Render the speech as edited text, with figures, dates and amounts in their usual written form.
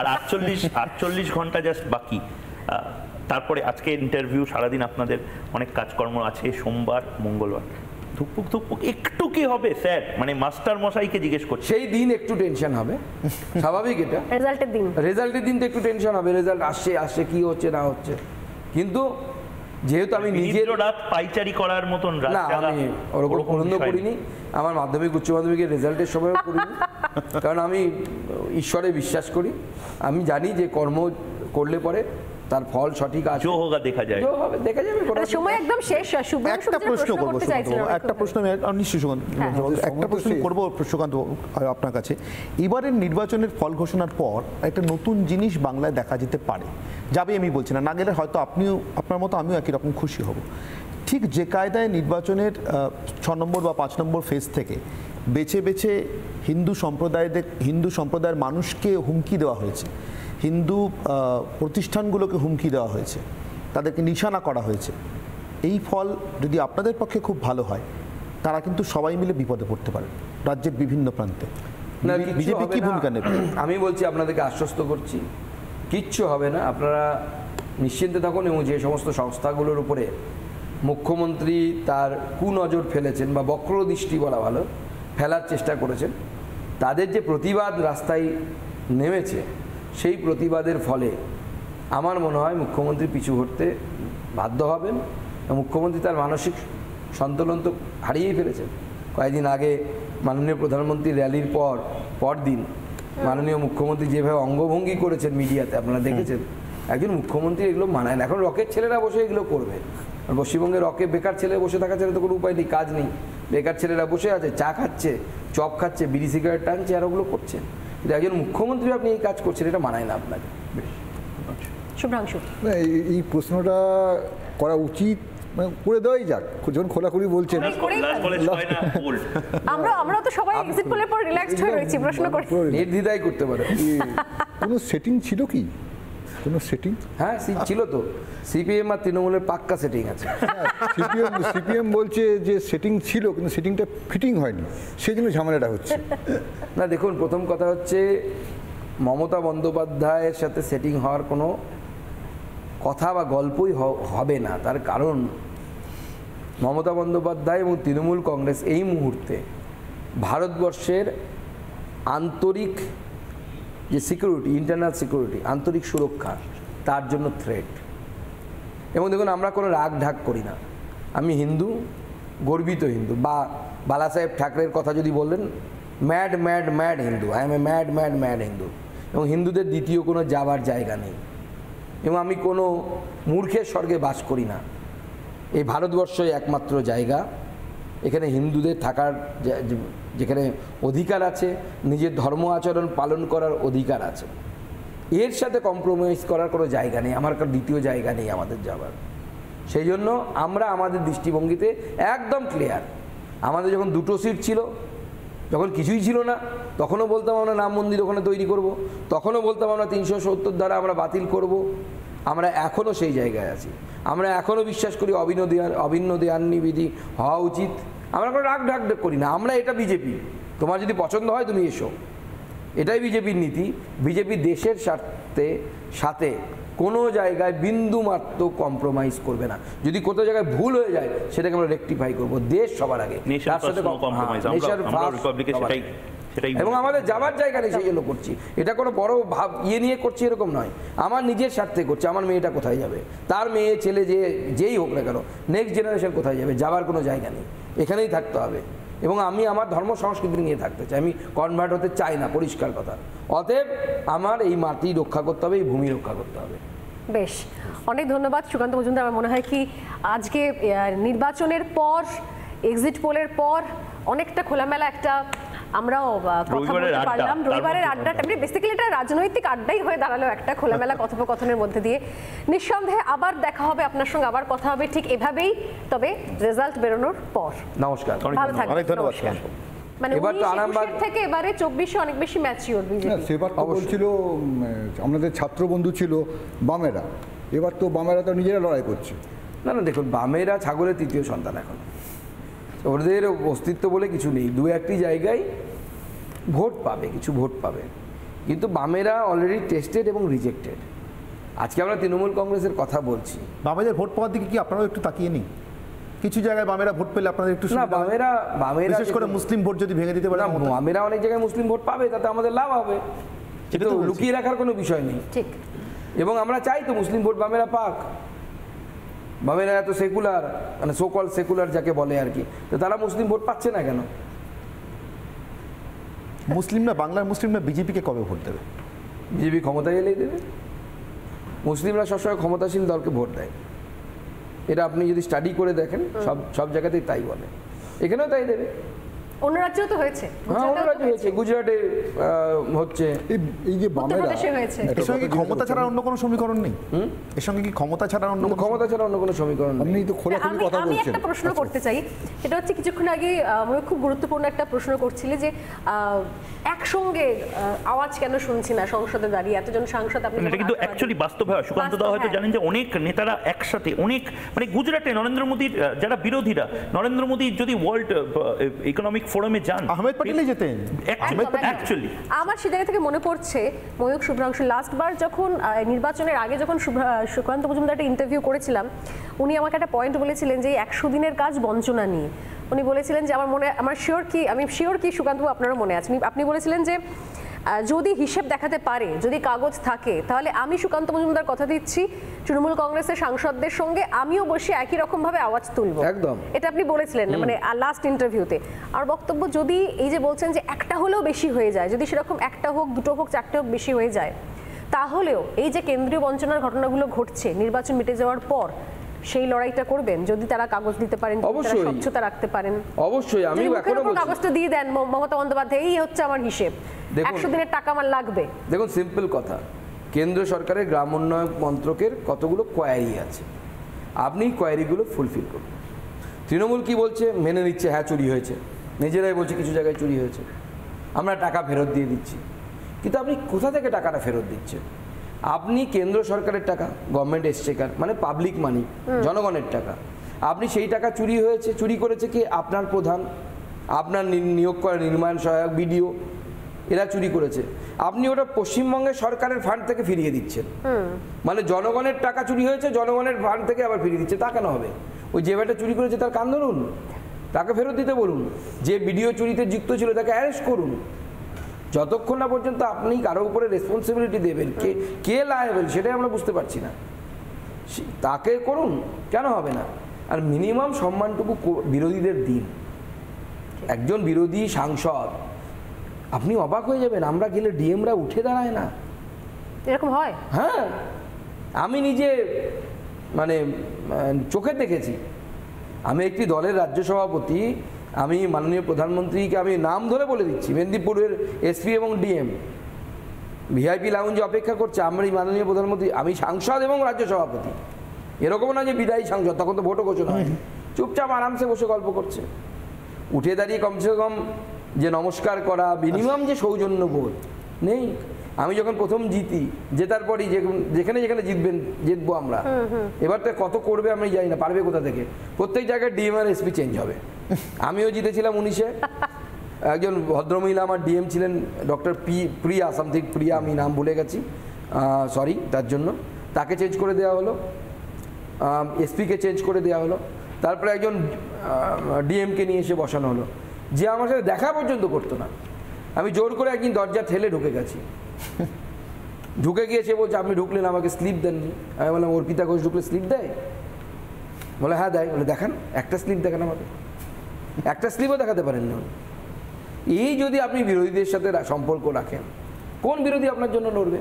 আর 48 ঘন্টা জাস্ট বাকি। তারপরে আজকে ইন্টারভিউ, সারাদিন আপনাদের অনেক কাজকর্ম আছে, সোমবার মঙ্গলবার। ধুকপুক ধুকপুক একটু কি হবে স্যার, মানে মাস্টার মশাইকে জিজ্ঞেস করছি। সেই দিন একটু টেনশন হবে, স্বাভাবিক। এটা রেজাল্টের দিন তো একটু টেনশন হবে, রেজাল্ট আসছে কি হচ্ছে না হচ্ছে। কিন্তু যেহেতু আমি নিজের রাত পাইচারি করার মতন না, আমি ওরকম আনন্দ করিনি। আমার মাধ্যমিক উচ্চ মাধ্যমিকের রেজাল্টের সময়ও করিনি, কারণ আমি ঈশ্বরে বিশ্বাস করি। আমি জানি যে কর্ম করলে পরে তার ফল সঠিক আছে, দেখা যায়, দেখা যাবে। সময় একদম শেষ। একটা প্রশ্ন করবো, একটা প্রশ্ন আমি নিশ্চয়ই একটা প্রশ্ন করবো সুকান্ত আপনার কাছে। এবারের নির্বাচনের ফল ঘোষণার পর একটা নতুন জিনিস বাংলায় দেখা যেতে পারে, যাবে আমি বলছি না, না গেলে হয়তো আপনিও আপনার মতো আমিও একই রকম খুশি হব। ঠিক যে কায়দায় নির্বাচনের 6 নম্বর বা 5 নম্বর ফেজ থেকে বেছে বেছে হিন্দু সম্প্রদায়ের মানুষকে হুমকি দেওয়া হয়েছে, হিন্দু প্রতিষ্ঠানগুলোকে হুমকি দেওয়া হয়েছে, তাদেরকে নিশানা করা হয়েছে। এই ফল যদি আপনাদের পক্ষে খুব ভালো হয়, তারা কিন্তু সবাই মিলে বিপদে পড়তে পারে রাজ্যের বিভিন্ন প্রান্তে। বিজেপি কি ভূমিকা নেবে? আমি বলছি, আপনাদেরকে আশ্বস্ত করছি, কিচ্ছু হবে না, আপনারা নিশ্চিন্তে থাকুন। এবং যে সমস্ত সংস্থাগুলোর উপরে মুখ্যমন্ত্রী তার কুনজর ফেলেছেন বা বক্রদৃষ্টি বলা ভালো, ফেলার চেষ্টা করেছেন, তাদের যে প্রতিবাদ রাস্তায় নেমেছে, সেই প্রতিবাদের ফলে আমার মনে হয় মুখ্যমন্ত্রী পিছু হটতে বাধ্য হবেন। মুখ্যমন্ত্রী তার মানসিক সন্তুলন তো হারিয়েই ফেলেছেন। কয়েকদিন আগে মাননীয় প্রধানমন্ত্রীর র্যালির পরদিন মাননীয় মুখ্যমন্ত্রী যেভাবে অঙ্গভঙ্গি করেছেন মিডিয়াতে, আপনারা দেখেছেন। একজন মুখ্যমন্ত্রী এগুলো মানায় না। এখন রকের ছেলেরা বসে এগুলো করবে, আর পশ্চিমবঙ্গে রকে বেকার ছেলে বসে থাকা ছেলে তো কোনো উপায় নেই, কাজ নেই। বেকার ছেলেরা বসে আছে, চা খাচ্ছে, চপ খাচ্ছে, বিড়ি সিগারেট টানছে, আর ওগুলো করছে। কিন্তু একজন মুখ্যমন্ত্রী আপনি এই কাজ করছেন, এটা মানায় না আপনাকে। শুভ্রাংশু, এই প্রশ্নটা করা উচিত, মানে করে দেওয়াই যাক, যখন খোলাখুলি বলছেন। আমরা তো সবাই এক্সিট পোলের পর রিল্যাক্সড হয়ে রয়েছি, প্রশ্ন করে নির্দ্বিধায় করতে পারে। কোনো সেটিং ছিল কি? কোনো সেটিং? হ্যাঁ, ছিল তো। সিপিএম আর তৃণমূলের পাক্কা সেটিং আছে। সিপিএম বলছে যে সেটিং ছিল, কিন্তু সেটিংটা ফিটিং হয়নি, সেই জন্য ঝামেলাটা হচ্ছে। না দেখুন, প্রথম কথা হচ্ছে মমতা বন্দ্যোপাধ্যায়ের সাথে সেটিং হওয়ার কোনো কথা বা গল্পই হবে না। তার কারণ মমতা বন্দ্যোপাধ্যায় এবং তৃণমূল কংগ্রেস এই মুহূর্তে ভারতবর্ষের আন্তরিক যে সিকিউরিটি, ইন্টারনাল সিকিউরিটি, আন্তরিক সুরক্ষা, তার জন্য থ্রেট। এবং দেখুন, আমরা কোনো রাগ ঢাক করি না। আমি হিন্দু, গর্বিত হিন্দু। বা বালাসাহেব ঠাকরের কথা যদি বললেন, mad mad mad Hindu, I M A mad mad mad Hindu. এবং হিন্দুদের দ্বিতীয় কোনো যাবার জায়গা নেই। এবং আমি কোনো মূর্খের স্বর্গে বাস করি না। এই ভারতবর্ষই একমাত্র জায়গা এখানে হিন্দুদের থাকার, যেখানে অধিকার আছে, নিজের ধর্ম আচরণ পালন করার অধিকার আছে। এর সাথে কম্প্রোমাইজ করার কোনো জায়গা নেই, আমার কারো দ্বিতীয় জায়গা নেই আমাদের যাবার। সেই জন্য আমরা আমাদের দৃষ্টিভঙ্গিতে একদম ক্লিয়ার। আমাদের যখন 2টো সিট ছিল, যখন কিছুই ছিল না, তখনও বলতাম আমরা রাম মন্দির ওখানে তৈরি করব, তখনও বলতাম আমরা 370 ধারা আমরা বাতিল করব। আমরা এখনও সেই জায়গায় আছি। আমরা এখনও বিশ্বাস করি অভিন্ন দেয়ান্নি বিধি হওয়া উচিত। আমরা কোনো রাগ ঢাক করি না। আমরা এটা বিজেপি, তোমার যদি পছন্দ হয় তুমি এসো, এটাই বিজেপির নীতি। বিজেপি দেশের সাথে কোনো জায়গায় বিন্দু মাত্র কম্প্রোমাইজ করবে না। যদি কোথাও জায়গায় ভুল হয়ে যায়, সেটাকে আমরা রেকটিফাই করবো দেশ সবার আগে। এবং আমাদের যাবার জায়গা নেই, সেই জন্য করছি। এটা কোনো বড় ইয়ে নিয়ে করছি এরকম নয়, আমার নিজের স্বার্থে করছি। আমার মেয়েটা কোথায় যাবে, তার মেয়ে ছেলে যেই হোক না কেন, নেক্সট জেনারেশন কোথায় যাবে, যাবার কোনো জায়গা নেই, এখানেই থাকতে হবে। এবং আমি আমার ধর্ম সংস্কৃতি নিয়ে থাকতে চাই, আমি কনভার্ট হতে চাই না, পরিষ্কার কথা। অতএব আমার এই মাটি রক্ষা করতে হবে, এই ভূমি রক্ষা করতে হবে। বেশ, অনেক ধন্যবাদ সুকান্ত মজুমদার। আমার মনে হয় কি আজকে নির্বাচনের পর, এক্সিট পোলের পর অনেকটা খোলামেলা একটা আমরাও কথা বলতে পারলাম। রবিবারের আড্ডাটা বেসিক্যালি এটা রাজনৈতিক আড্ডাই হয়ে দাঁড়ালো, একটা খোলামেলা কথোপকথনের মধ্যে দিয়ে। নিঃসন্দেহে আবার দেখা হবে আপনার সঙ্গে, আবার কথা হবে ঠিক এভাবেই, তবে রেজাল্ট বেরোনোর পর। নমস্কার, ভালো থাকবেন। অনেক ধন্যবাদ। মানে এবার তো আরামবাগ থেকে এবারে 24 অনেক বেশি ম্যাচিওর বিজেপি। সেবার তো বলছিল আমাদের ছাত্র বন্ধু ছিল বামেরা, এবার তো বামেরা তো নিজেরা লড়াই করছে। না দেখুন, বামেরা ছাগলের তৃতীয় সন্তান। এখন ওদের অস্তিত্ব বলে কিছু নেই। 2-1টি জায়গায় ভোট পাবে, কিছু ভোট পাবে, কিন্তু বামেরা অলরেডি টেস্টেড এবং রিজেক্টেড। আজকে আমরা তৃণমূল কংগ্রেসের কথা বলছি, বামেদের ভোট পাওয়ার দিকে কি আপনারাও একটু তাকিয়ে নিন? কিছু জায়গায় বামেরা ভোট পেলে আপনাদের একটু না, বামেরা বিশেষ করে মুসলিম ভোট যদি ভেঙে দিতে পারে। বামেরা অনেক জায়গায় মুসলিম ভোট পাবে, তাতে আমাদের লাভ হবে, সেটা তো লুকিয়ে রাখার কোনো বিষয় নেই। ঠিক, এবং আমরা চাই তো মুসলিম ভোট বামেরা পাক। বামেরা এত সেকুলার, মানে সোকল সেকুলার যাকে বলে আর কি, তো তারা মুসলিম ভোট পাচ্ছে না কেন? মুসলিমরা, বাংলার মুসলিমরা বিজেপিকে কবে ভোট দেবে? বিজেপি ক্ষমতায় এলেই দেবে। মুসলিমরা সবসময় ক্ষমতাসীন দলকে ভোট দেয়, এটা আপনি যদি স্টাডি করে দেখেন সব জায়গাতেই তাই বলে, এখানেও তাই দেবে। অন্য রাজ্যেও তো হয়েছে, হ্যাঁ অন্য রাজ্যে হয়েছে, গুজরাটে হচ্ছে। এই যে বামেরা, উত্তরপ্রদেশে হয়েছে। এর সঙ্গে কি ক্ষমতা ছাড়া অন্য কোনো সমীকরণ নেই? এর সঙ্গে কি ক্ষমতা ছাড়া অন্য কোনো সমীকরণ নেই? আপনি তো খোলাখুলি কথা আমি বলছেন। একটা প্রশ্ন করতে চাই, এটা হচ্ছে কিছুক্ষণ আগে আমি খুব গুরুত্বপূর্ণ একটা প্রশ্ন করছিলে যে একসঙ্গে আওয়াজ কেন শুনছি না সংসদে দাঁড়িয়ে, এতজন সাংসদ আপনি এটা কিন্তু অ্যাকচুয়ালি বাস্তব হয়। সুকান্ত দা হয়তো জানেন যে অনেক নেতারা একসাথে, অনেক মানে গুজরাটে নরেন্দ্র মোদীর যারা বিরোধীরা, নরেন্দ্র মোদী যদি ওয়ার্ল্ড ইকোনমিক ফোরামে যান, আহমেদ প্যাটেলই যেতেন। অ্যাকচুয়ালি আমার সে জায়গা থেকে মনে পড়ছে ময়ূক শুভ্রাংশু লাস্টবার যখন নির্বাচনের আগে যখন সুকান্ত মজুমদার একটা ইন্টারভিউ করেছিলাম, উনি আমাকে একটা পয়েন্ট বলেছিলেন যে 100 দিনের কাজ বঞ্চনা নিয়ে। উনি বলেছিলেন যে আমি শিওর কি সুকান্তবাবু আপনারও মনে আছে, আপনি বলেছিলেন যে যদি হিসেব দেখাতে পারে, যদি কাগজ থাকে, তাহলে আমি সুকান্ত মজুমদার কথা দিচ্ছি তৃণমূল কংগ্রেসের সাংসদদের সঙ্গে আমিও বসে একই রকম ভাবে আওয়াজ তুলব। একদম এটা আপনি বলেছিলেন মানে লাস্ট ইন্টারভিউতে। আর বক্তব্য যদি এই যে বলছেন যে একটা হলেও বেশি হয়ে যায়, যদি সেরকম একটা হোক, দুটো হোক, চারটে হোক বেশি হয়ে যায়, তাহলেও এই যে কেন্দ্রীয় বঞ্চনার ঘটনাগুলো ঘটছে নির্বাচন মিটে যাওয়ার পর, সেই লড়াইটা করবেন যদি তারা কাগজ দিতে পারেন, অবশ্যই স্বচ্ছতা রাখতে পারেন। অবশ্যই আমি এখনো বলছি, কাগজটা দিয়ে দেন মমতা বন্দ্যোপাধ্যায়, এই হচ্ছে আমার হিসেব, 100 দিনের টাকা আমার লাগবে। দেখুন সিম্পল কথা, কেন্দ্র সরকারের গ্রাম উন্নয়ন মন্ত্রকের কতগুলো কোয়ারি আছে, আপনি কোয়ারিগুলো ফুলফিল করুন। তৃণমূল কি বলছে, মেনে নিচ্ছে হ্যাঁ চুরি হয়েছে, নিজেরাই বলছে কিছু জায়গায় চুরি হয়েছে, আমরা টাকা ফেরত দিয়ে দিচ্ছি। কিন্তু আপনি কোথা থেকে টাকাটা ফেরত দিচ্ছেন? আপনি কেন্দ্র সরকারের টাকা, গভর্নমেন্ট এক্সচেকার, মানে পাবলিক মানি, জনগণের টাকা, আপনি সেই টাকা চুরি হয়েছে, চুরি করেছে কি? আপনার প্রধান, আপনার নিয়োগ করা নির্মাণ সহায়ক, বিডিও, এরা চুরি করেছে। আপনি ওটা পশ্চিমবঙ্গের সরকারের ফান্ড থেকে ফিরিয়ে দিচ্ছেন, মানে জনগণের টাকা চুরি হয়েছে, জনগণের ফান্ড থেকে আবার ফিরিয়ে দিচ্ছে। তা কেন হবে? ওই যে ব্যাটা চুরি করেছে তার কান ধরুন, তাকে ফেরত দিতে বলুন। যে বিডিও চুরিতে যুক্ত ছিল তাকে অ্যারেস্ট করুন। যতক্ষণ না পর্যন্ত আপনি কারো উপরে রেসপন্সিবিলিটি দেবেন, কে লায়াবেল সেটাই আমরা বুঝতে পারছি না, তাকে করুন, কেন হবে না? আর মিনিমাম সম্মানটুকু বিরোধীদের দিন। একজন বিরোধী সাংসদ, আপনি অবাক হয়ে যাবেন, আমরা গেলে ডিএমরা উঠে দাঁড়ায় না, এরকম হয়। হ্যাঁ, আমি নিজে মানে চোখে দেখেছি। আমি একটি দলের রাজ্য সভাপতি, আমি মাননীয় প্রধানমন্ত্রীকে আমি নাম ধরে বলে দিচ্ছি, মেদিনীপুরের এসপি এবং ডিএম ভিআইপি লাউঞ্জে অপেক্ষা করছে, আমরা এই মাননীয় প্রধানমন্ত্রী, আমি সাংসদ এবং রাজ্য সভাপতি, এরকম না যে বিদায়ী সাংসদ, তখন তো ভোটও ঘোষণা হয়নি, চুপচাপ আরামসে বসে গল্প করছে। উঠে দাঁড়িয়ে কমসে কম যে নমস্কার করা, মিনিমাম যে সৌজন্য বোধ নেই। আমি যখন প্রথম জেতার পরই যেখানে যেখানে জিতবো আমরা, এবার তো কত করবে আমি জানি না, পারবে কোথা থেকে। প্রত্যেক জায়গায় ডিএম আর এসপি চেঞ্জ হবে। আমিও জিতেছিলাম 19-এ, একজন ভদ্রমহিলা আমার ডিএম ছিলেন, ডক্টর প্রিয়া সামথিং, প্রিয়া, আমি নাম ভুলে গেছি, সরি তার জন্য, তাকে চেঞ্জ করে দেওয়া হলো, এসপিকে চেঞ্জ করে দেওয়া হলো, তারপরে একজন ডিএমকে নিয়ে এসে বসানো হলো, যে আমার সাথে দেখা পর্যন্ত করতো না। আমি জোর করে একদিন দরজা ঠেলে ঢুকে গেছি, ঢুকে গিয়ে সে বলছে আপনি ঢুকলেন, আমাকে স্লিপ দেননি। আমি বললাম অর্পিতা ঘোষ ঢুকলে স্লিপ দেয়? বলে হ্যাঁ দেয়। বলে দেখান, একটা স্লিপ দেখান আমাকে। একটা স্লিপও দেখাতে পারেন না। এই যদি আপনি বিরোধীদের সাথে সম্পর্ক রাখেন, কোন বিরোধী আপনার জন্য লড়বে?